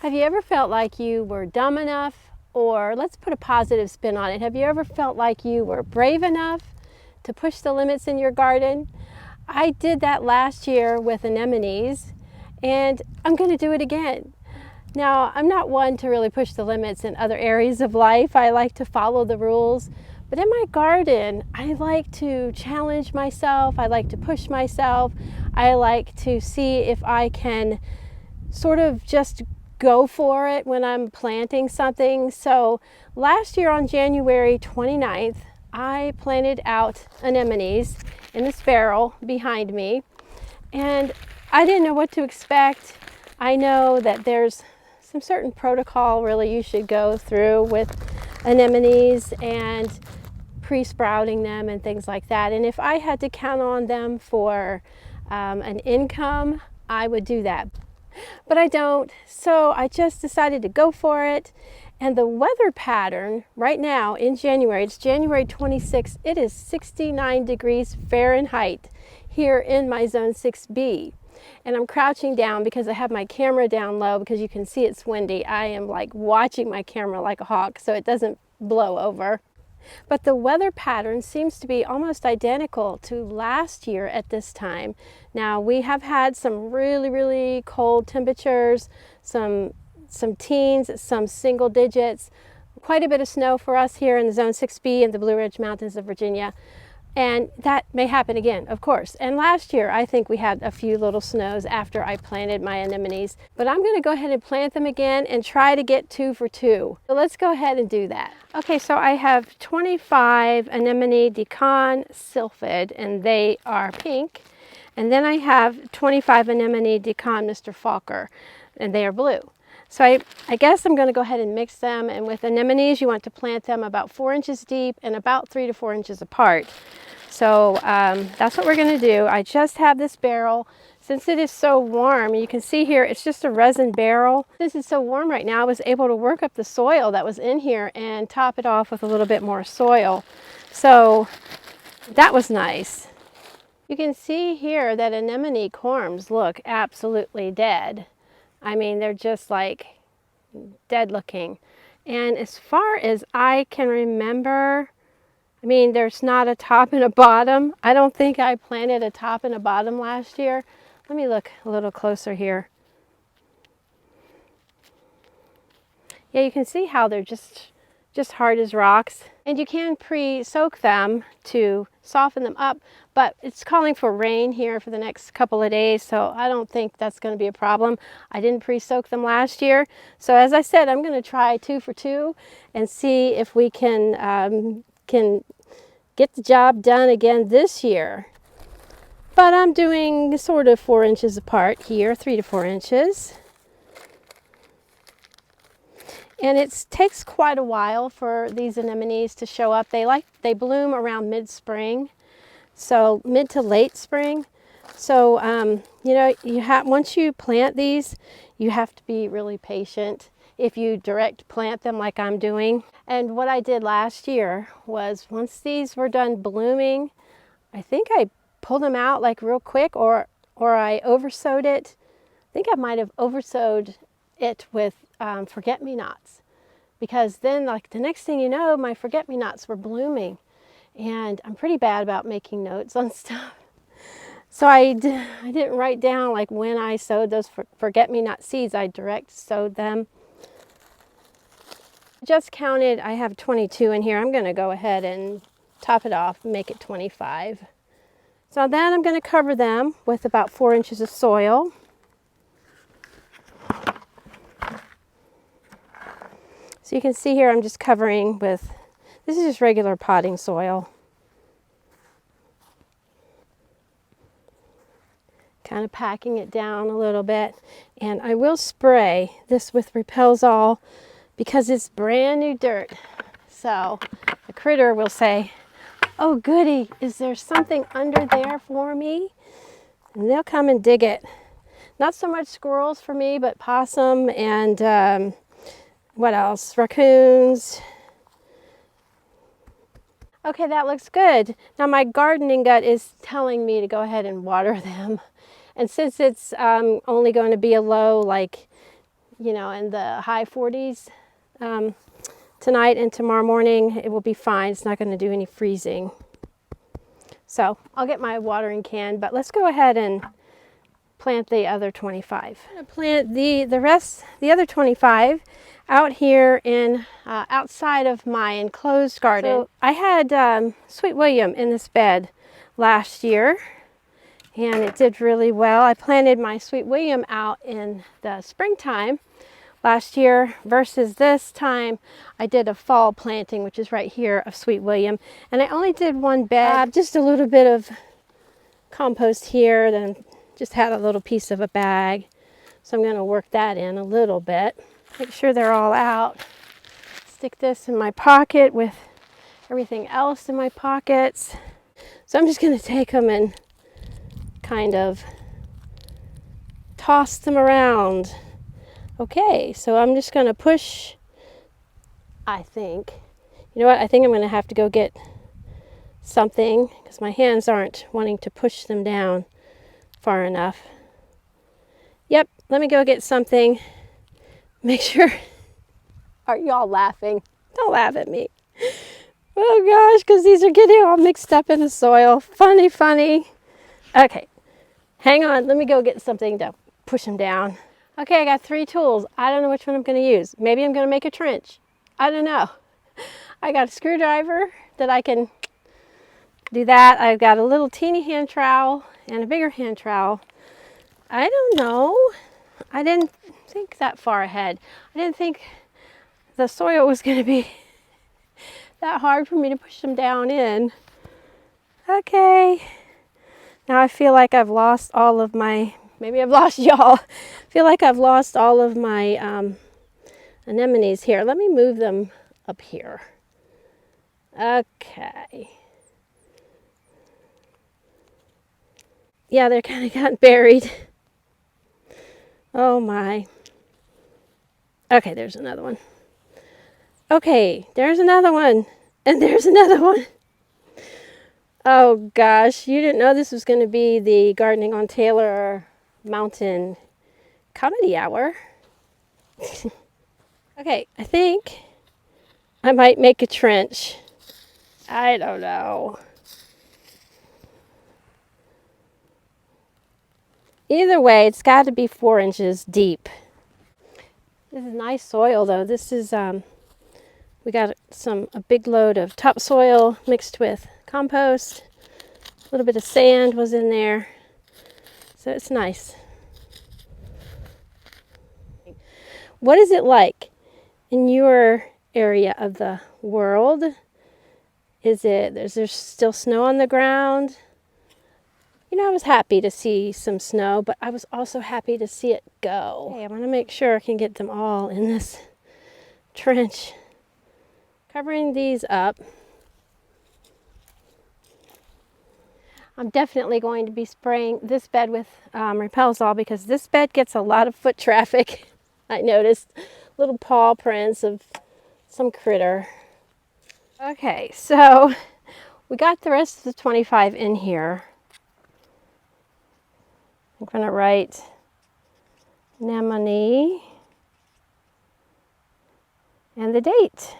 Have you ever felt like you were dumb enough, or let's put a positive spin on it, have you ever felt like you were brave enough to push the limits in your garden? I did that last year with anemones, and I'm going to do it again. Now, I'm not one to really push the limits in other areas of life. I like to follow the rules. But in my garden, I like to challenge myself. I like to push myself. I like to see if I can sort of just go for it when I'm planting something. So last year on January 29th, I planted out anemones in this barrel behind me. And I didn't know what to expect. I know that there's some certain protocol really you should go through with anemones and pre-sprouting them and things like that. And if I had to count on them for an income, I would do that. But I don't, so I just decided to go for it. And the weather pattern right now in January, it's January 26th, it is 69 degrees Fahrenheit here in my zone 6B. And I'm crouching down because I have my camera down low because you can see it's windy. I am like watching my camera like a hawk so it doesn't blow over. But the weather pattern seems to be almost identical to last year at this time. Now we have had some really cold temperatures, some teens, some single digits, quite a bit of snow for us here in the zone 6B in the Blue Ridge Mountains of Virginia. And that may happen again, of course. And last year, I think we had a few little snows after I planted my anemones. But I'm going to go ahead and plant them again and try to get 2 for 2. So let's go ahead and do that. Okay, so I have 25 Anemone de Caen Sylphide, and they are pink. And then I have 25 Anemone de Caen Mr.Fokker, and they are blue. So I guess I'm going to go ahead and mix them. And with anemones, you want to plant them about 4 inches deep and about 3 to 4 inches apart. So that's what we're going to do. I just have this barrel. Since it is so warm, you can see here, it's just a resin barrel. Since it's so warm right now, I was able to work up the soil that was in here and top it off with a little bit more soil. So that was nice. You can see here that anemone corms look absolutely dead. I mean, they're just like dead looking. And as far as I can remember, I mean, there's not a top and a bottom. I don't think I planted a top and a bottom last year. Let me look a little closer here. Yeah, you can see how they're just hard as rocks. And you can pre-soak them to soften them up, but it's calling for rain here for the next couple of days, so I don't think that's going to be a problem. I didn't pre-soak them last year, so as I said, I'm going to try 2 for 2 and see if we can get the job done again this year. But I'm doing sort of 4 inches apart here, 3 to 4 inches. And it takes quite a while for these anemones to show up. They bloom around mid-spring, so mid to late spring. So you know, once you plant these, you have to be really patient if you direct plant them like I'm doing. And what I did last year was once these were done blooming, I think I pulled them out like real quick, or I oversowed it. I think I might have oversowed it with forget-me-nots, because then like the next thing you know, my forget-me-nots were blooming, and I'm pretty bad about making notes on stuff. So I didn't write down like when I sowed those forget-me-not seeds. I direct sowed them. Just counted, I have 22 in here. I'm going to go ahead and top it off and make it 25. So then I'm going to cover them with about 4 inches of soil. So you can see here I'm just covering with, this is just regular potting soil. Kind of packing it down a little bit. And I will spray this with Repels All because it's brand new dirt. So the critter will say, oh goody, is there something under there for me? And they'll come and dig it. Not so much squirrels for me, but possum and what else? Raccoons. Okay, that looks good. Now my gardening gut is telling me to go ahead and water them. And since it's only going to be a low, like you know, in the high 40s tonight and tomorrow morning. It will be fine. It's not going to do any freezing. So I'll get my watering can, but let's go ahead and plant the other 25. I'm going to plant the other 25 out here in outside of my enclosed garden. So I had Sweet William in this bed last year, and it did really well. I planted my Sweet William out in the springtime last year versus this time I did a fall planting, which is right here, of Sweet William. And I only did one bed, just a little bit of compost here, then just had a little piece of a bag. So I'm going to work that in a little bit. Make sure they're all out. Stick this in my pocket with everything else in my pockets. So I'm just going to take them and kind of toss them around. Okay, so I'm just going to push, I think. You know what? I think I'm going to have to go get something because my hands aren't wanting to push them down far enough. Yep, let me go get something. Make sure. Are y'all laughing? Don't laugh at me. Oh gosh, because these are getting all mixed up in the soil. Funny, funny. Okay, hang on. Let me go get something to push them down. Okay, I got 3 tools. I don't know which one I'm going to use. Maybe I'm going to make a trench. I don't know. I got a screwdriver that I can do that. I've got a little teeny hand trowel and a bigger hand trowel. I don't know. I didn't think that far ahead. I didn't think the soil was going to be that hard for me to push them down in. Okay. Now I feel like I've lost all of my, maybe I've lost y'all. I feel like I've lost all of my anemones here. Let me move them up here. Okay. Yeah, they're kind of gotten buried. Oh my. Okay, there's another one. Okay, there's another one. And there's another one. Oh gosh, you didn't know this was going to be the Gardening on Taylor Mountain comedy hour. Okay, I think I might make a trench. I don't know. Either way, it's got to be 4 inches deep. This is nice soil though. This is, we got a big load of topsoil mixed with compost. A little bit of sand was in there. So it's nice. What is it like in your area of the world? Is there still snow on the ground? You know, I was happy to see some snow, but I was also happy to see it go. Okay, I'm going to make sure I can get them all in this trench. Covering these up. I'm definitely going to be spraying this bed with Repel-Zol because this bed gets a lot of foot traffic. I noticed little paw prints of some critter. Okay, so we got the rest of the 25 in here. I'm going to write Anemone and the date.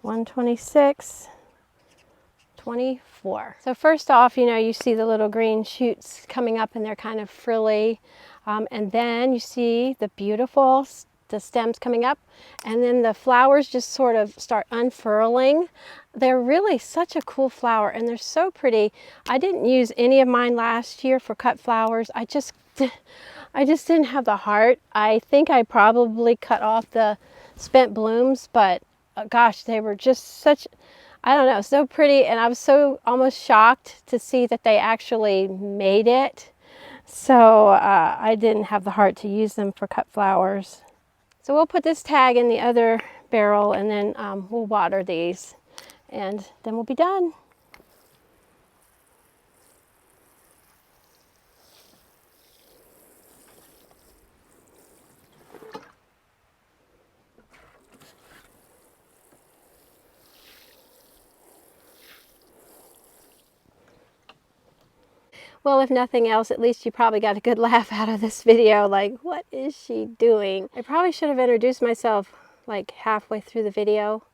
1/26/24. So first off, you know, you see the little green shoots coming up and they're kind of frilly. And then you see the beautiful, the stems coming up, and then the flowers just sort of start unfurling. They're really such a cool flower and they're so pretty. I didn't use any of mine last year for cut flowers. I just didn't have the heart. I think I probably cut off the spent blooms, but gosh, they were just such, I don't know, so pretty. And I was so almost shocked to see that they actually made it. So I didn't have the heart to use them for cut flowers. So we'll put this tag in the other barrel and then we'll water these and then we'll be done. Well, if nothing else, at least you probably got a good laugh out of this video. Like, what is she doing? I probably should have introduced myself like halfway through the video.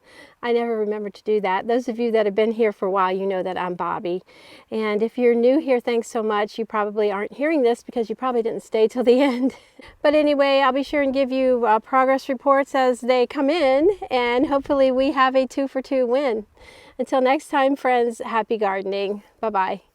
I never remember to do that. Those of you that have been here for a while, you know that I'm Bobby. And if you're new here, thanks so much. You probably aren't hearing this because you probably didn't stay till the end. But anyway, I'll be sure and give you progress reports as they come in, and hopefully we have a 2 for 2 win. Until next time, friends, happy gardening. Bye-bye.